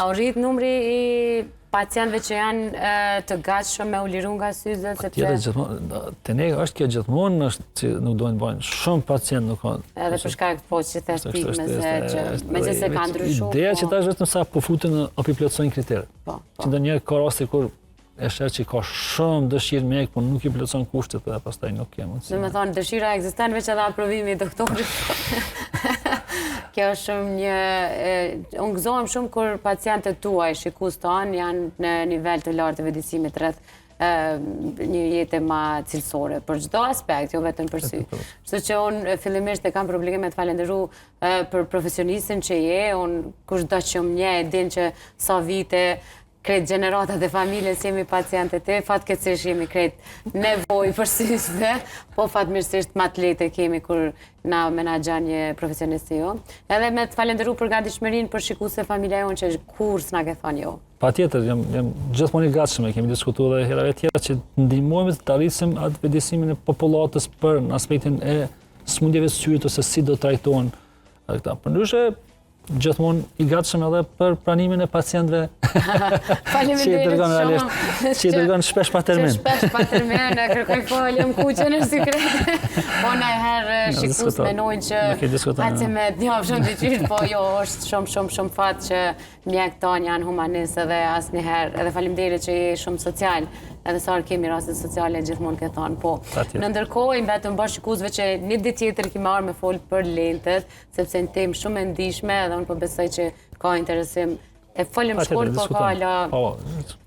A u rrit numri I pacientëve që janë të gatshëm me u liru nga syze, sepse te ne është kjo gjithmonë, është që nuk duhen të bëjnë shumë pacient nuk kanë. Edhe për shkak po që thash pikmeze që megjithëse ka ndryshuar. Ideja që tash vetëm sa po futen apo I plotësojnë kriteret. Që ndonjëherë ka raste kur e sheh që ka shumë dëshirë mjek, por nuk I plotëson kushtet dhe pastaj nuk ka mundësi. Domethënë dëshira ekziston veç edhe aprovimi I doktorit. Kjo është shumë unë gëzohem shumë kur pacientët tuaj, shikues tanë, janë në nivel të lartë të vëdësimit rreth një jetë ma cilësore, për çdo aspekt, jo vetëm për sy. Kështu që unë fillimisht e kam probleme të falenderu për profesionistin që je, unë kushdo që më nje, e din që sa vite krejt gjeneratat e familjes jemi pacientët e, fatkeqësisht jemi krejt nevojë për syze, po fatmirësisht më të lehtë kemi kur na menaxhon një profesionist si ju. Edhe me të falenderu për gatishmërinë për shikuese familja jonë që kur s'na ke thënë jo. Patjetër, jam gjithmonë I gatshëm, kemi diskutuar edhe herave tjera që ndihmojmë të arrisim atë vëdësimin e popullatës për në aspektin e smundjeve të syrit ose si do trajtohen këta. Përndryshe gjithmonë I gatshëm edhe për pranimin e pacientëve që I dërgon realisht, që I dërgon shpesh pa termin. Shpesh pa termin, e kërkoj falje më kuqen në sikret. Po ndonjëherë shikues mendojnë që pacientët njofshin diçish, po jo, është shumë fat që mjekët tanë janë humanistë dhe asnjëherë, edhe faleminderit që je shumë social. Edhe sa kemi raste sociale gjithmonë ke thonë, po. Në ndërkohë, vetëm bash shikuesve që një ditë tjetër kemi marrë me fol për lentet, sepse në temë shumë e ndihshme, edhe unë po besoj që ka interesim. E folim shkurt, po ka ala.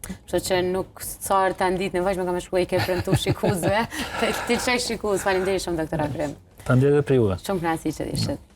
Kështu që nuk sa herë ta ndit nevojshme kam shkuar I ke premtuar shikuesve. Ti çaj shikues, faleminderit shumë doktor Akrim. Faleminderit për juve. Shumë kënaqësi që ishit.